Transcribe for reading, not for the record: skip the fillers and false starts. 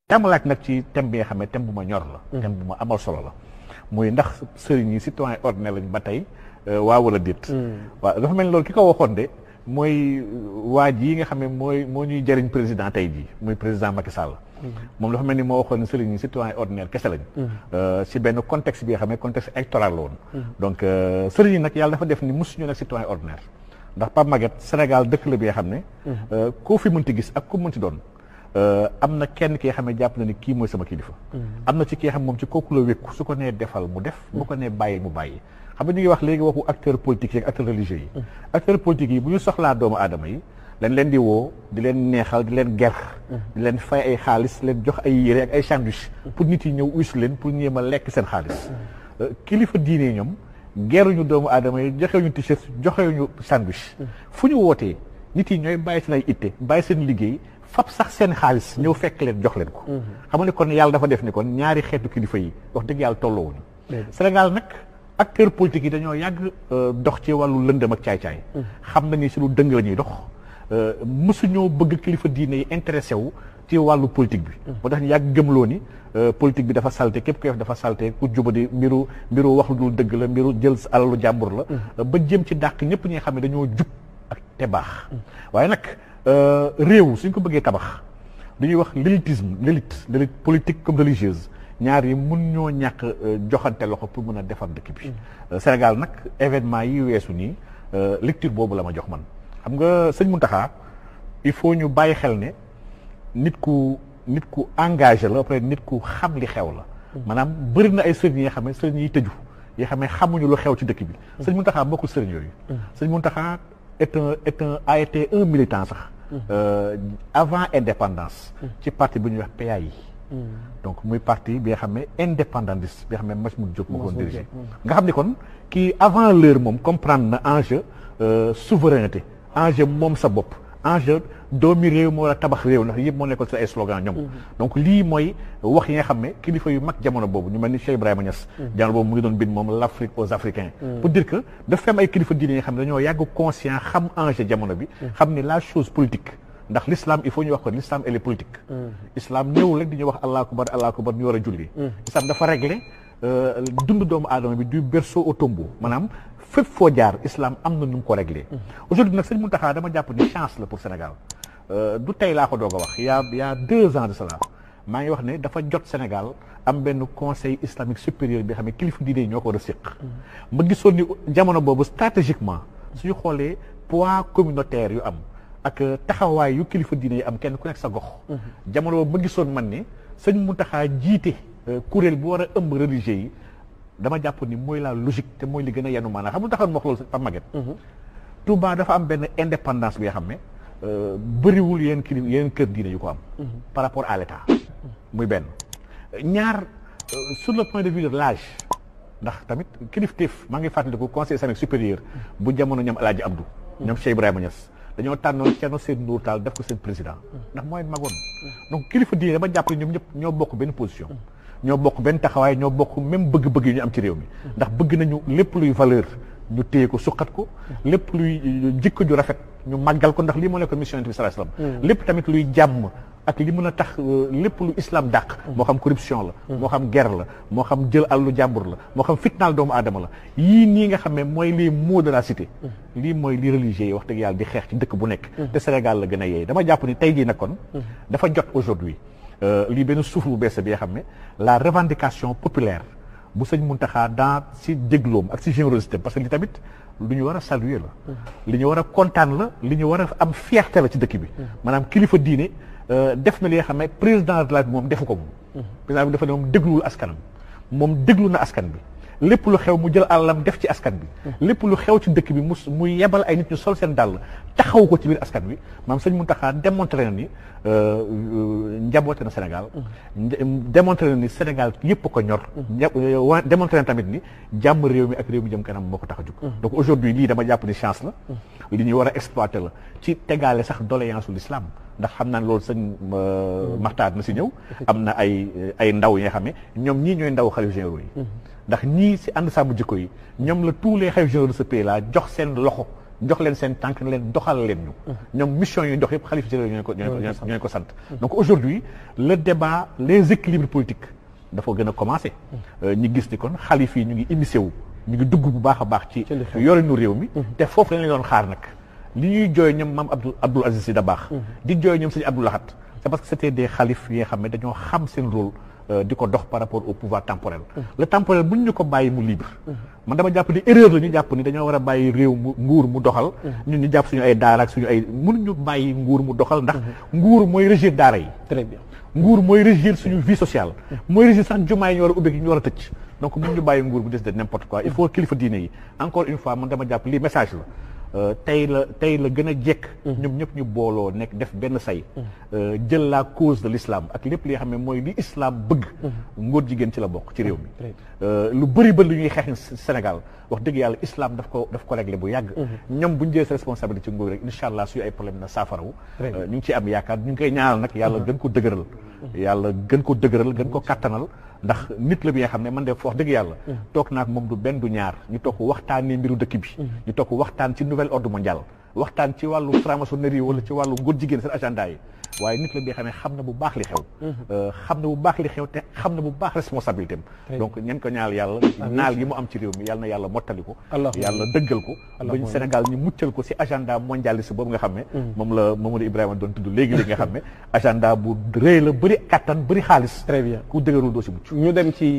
dama laaj nag ci thème bi nga xam ne thème bu ma ñor la. thème bu ma amal solo la. muy ndax sëriñ yi citoyen ordinaire lañ ba tey waa wala déet. waaw dafa mel ni loolu ki ko waxoon de mooy waa ji yi nga xam ne moo ñuy jëriñ président tey jii muy président Macky Sall. moom dafa mel ni moo waxoon ne sëriñ yi citoyen ordinaire kese lañ. si benn contexte bi nga xam ne contexte électoral la woon. donc sëriñ yi nag yàlla dafa def ni mosuñu nag citoyen ordinaire ndax Pape Maguette Sénégal dëkk la bi nga xam ne. koo fi mënti gis ak ku mënti doon. am na kenn ki nga xam ne jàpp na ni kii mooy sama kilifa. am na ci ki nga xam moom ci kooku la wékku su ko nee defal mu def. bu ko nee bàyyi mu bàyyi. xam nga ñu ngi wax léegi waxu acteurs politiques yi ak acteurs religieux yi. acteurs politiques yi bu ñu soxlaa doomu aadama yi dañ leen di woo di leen neexal di leen ger. di leen fay ay xaalis leen jox ay yére ak ay sandwich. pour nit yi ñëw uysu leen pour ñéem a lekk seen xaalis. kilifa diine yi ñoom geruñu doomu aadama yi joxewuñu t-shirt joxewuñu sandwich. fu ñu wootee nit yi ñooy bàyyi seen ay itte bàyyi seen liggéey. fab sax seen xaalis ñëw fekk leen jox leen ko. xam nga ne kon yàlla dafa def ni kon ñaari xeetu kilifa yi wax dëgg yàlla tolloowuñu. Sénégal nag acteurs politiques yi dañoo yàgg dox ci wàllu lëndëm ak caay-caay. xam nañu si lu dëng la ñuy dox. mësuñoo bëgg kilifa diine yi intéressé wu ci wàllu politique bi. moo tax ñu yàgg gëmloo ni politique bi dafa salte képp ku def dafa salte ku jubadi mbiru wax lu dul dëgg la mbiru jël alalu jàmbur la. ba jëm ci dàq ñëpp ñi nga xam ne dañoo jub ak te baax. waaye nag. réew suñ ko bëggee tabax dañuy wax l'élite politique comme religieuse ñaar yi mun ñoo ñàkk joxante loxo pour mën a defar dëkk bi. Sénégal nag événement yi weesu nii lecture boobu la ma jox man xam nga sëñ Muntaxaa il faut ñu bàyyi xel ne nit ku engagé la après nit ku xam li xew la. maanaam bëri na ay sëriñ yi nga xam ne sëriñ yi tëju yi xam ne xamuñu lu xew ci dëkk bi. sëñ Muntaxaa bokkul sëriñ yooyu. sëñ Muntaxaa a été un militant sax. Avant indépendance. ci parti bu ñuy wax PAI. donc muy parti bi nga xam ne indépendantiste bi nga xam ne Majhemout Diop moo ko dirigé. nga xam ne kon kii avant l'heure moom comprendre na enjeu souveraineté enjeu moom sa bopp enjeu doomi réew moo war a tabax réew ndax yëpp moo nekkoon ci ay slogan ñoom. donc lii mooy wax yi nga xam ne kilifa yu mag jamono boobu ñu mel ni Cheikh Ibrahima Niass. jamono boobu mu ngi doon bind moom l'Afrique aux Africains. pour dire que dafa am ay kilifa diine yi nga xam ne dañoo yàgg conscient xam enjeu jamono bi. xam ni la chose politique. ndax l'islam il faut ñu wax ko l'islam elle est politique. islam ñëwul rek di ñu wax allahu akbar ñu war a julli. islam dafa régler dund doomu aadama bi du berceau au tombeau maanaam fépp foo jaar islam am na nu mu ko réglé. aujourd'hui nag sëñ Muntaxaa dama jàpp ni chance la pour Sénégal. du tey laa ko doog a wax y a 2 ans de cela maa ngi wax ne dafa jot Sénégal am benn conseil islamique supérieur bi xam ne kilifa diine yi ñoo ko war a séq. ma gisoon ni jamono boobu stratégiquement suñu xoolee poids communautaire yu am ak taxawaay yu kilifa diine yi am kenn ku nekk sa gox. jamono boobu ma gisoon man ni sëñ Muntaxaa jiite kuréel bu war a ëmb religieux yi dama jàpp ni mooy la logique te mooy li gën a yanu maanaam xam nga taxoon ma wax loolu Pape Maguette. Touba dafa am benn indépendance bi nga xam ne. bëriwul yeneen kër diine yu ko am. par rapport à l'État. muy benn ñaar sur le point de vue de l'âge ndax tamit kilifteef maa ngi fàttaliku conseil islamique supérieur bu jamono ñoom El Hadj Abdou. ñoom Cheikh Ibrahima Niass dañoo tànnoon Thierno Seydou Nourou Tall def ko seen président. ndax mooy magoon. donc kilifa diine dama jàpp ne ñoom ñëpp ñoo bokk benn position. ñoo bokk benn taxawaay ñoo bokk même bëgg-bëgg yi ñu am ci réew mi. ndax bëgg nañu lépp luy valeur. ñu téye ko suqat ko lépp luy jikko ju rafet ñu màggal ko ndax lii moo nekk mission Yonent bi sallallahu alayhi wasallam lépp tamit luy jàmm ak li mën a tax lépp lu islam dàq moo xam corruption la moo xam guerre la moo xam jël àllu jàmbur la moo xam fitnaal doomu aadama la yii nii nga xam ne mooy les maux de la cité lii mooy li religieux yi wax dëgg yàlla di xeex ci dëkk bu nekk te Sénégal la gën a yeey dama jàpp ni tey jii nag kon dafa jot aujourd'hui lii benn souffle bu bees bi nga xam ne la revendication populaire bu sëñ Muntaxaa dans si dégloom ak si générosité parce que li tamit lu ñu war a saluer la li ñu war a kontaan la li ñu war a am fierté la ci dëkk bi maanaam kilifa diine def na li nga xam ne président de la République moom defu ko moom président bi dafa ne moom dégluwul askanam moom déglu na askan bi lépp lu xew mu jël àllam def ci askan bi lépp lu xew ci dëkk bi mu yebal ay nit ñu sol seen dàll taxaw ko ci biir askan bi maanaam sëñ Muntaxaa démontré na ni njaboote na Sénégal démontré na ni Sénégal yëpp ko ñor démontré na tamit ni jàmm réew mi ak réew mi jëm kanam moo ko tax a jóg donc aujourd'hui lii dama jàpp ni chance la li ñuy war a exploiter la ci tegaale sax doléance u l'islam ndax xam naa ne loolu sëñ Maxtaar na si ñëw am na ay ndaw yi nga xam ne ñoom ñii ñooy ndaw xalif généraux yi ndax ñii si ànd sàmm jikko yi ñoom la tous les xalif généraux de ce pays là jox seen loxo jox leen seen tànk ne leen doxal leen ñu. ñoom mission yi dox yëpp xalifa généraux ñooy ko sant. donc aujourd'hui le débat les équilibres politiques dafa gën a commencé. ñi gis ni kon xalif yi ñu ngi initié wu ñu ngi dugg bu baax a baax ci yorinu réew mi. te foofu lañ leen doon xaar nag li ñuy jooy ñoom maam Abdoul Aziz Sy Dabakh di jooy ñoom sëñ Abdou Lahad c'est parce que c'était des xalif yi nga xam ne dañoo xam seen rôle di ko dox par rapport au pouvoir temporel. le temporel bu ñu ko bàyyi mu libre. man dama jàpp ni erreur la ñu jàpp ni dañoo war a bàyyi réew mu nguur mu doxal. ñun ñu jàpp suñu ay daara ak suñu ay mënuñu bàyyi nguur mu doxal ndax nguur mooy régir daara yi. très bien nguur mooy régir suñu vie sociale. mooy régir sax jumaa yi ñu war a ubbi ñu war a tëj. donc mënuñu bàyyi nguur bu des de n'importe quoi il faut kilifa diine yi encore une fois man dama jàpp lii message la. tey la gën a jekk ñoom ñëpp ñu booloo nekk def benn say jël la cause de l'islam ak lépp li nga xam ne mooy li islam bëgg ngóor jigéen ci la bokk ci réew mi lu bëri ba lu ñuy xeex Sénégal wax dëgg yàlla islam daf ko réglé bu yàgg ñoom bu ñu jëlee sa responsabilité ci nguur rek incha allah suñu ay problème na saafarawu ñu ngi ci am yaakaar ñu ngi koy ñaanal nag yàlla gën ko dëgëral gën ko kattanal ndax nit la bi nga xam ne man de wax dëgg yàlla toog naak moom du benn du ñaar ñu toog waxtaanee mbiru dëkk bi ñu toog waxtaan ci nouvel ordre mondial waxtaan ci wàllu franc-maçonnerie wala ci wàllu ngóor jigéen seen agenda yi waaye nit la bi nga xam ne xam na bu baax li xew xam na bu baax li xew te xam na bu baax responsabilité am donc ñeen ko ñaal yàlla naal yi mu am ci réew mi yàlla na yàlla mottali ko yàlla dëggal ko ba Sénégal ñu muccal ko si agenda mondialiste boobu nga xam ne moom la Mamadou Ibrahima doon tudd léegi-léegi nga xam ne agenda bu rëy la bëri kattan bëri xaalis très bien ku dëgërul doo si mucc ñu dem ci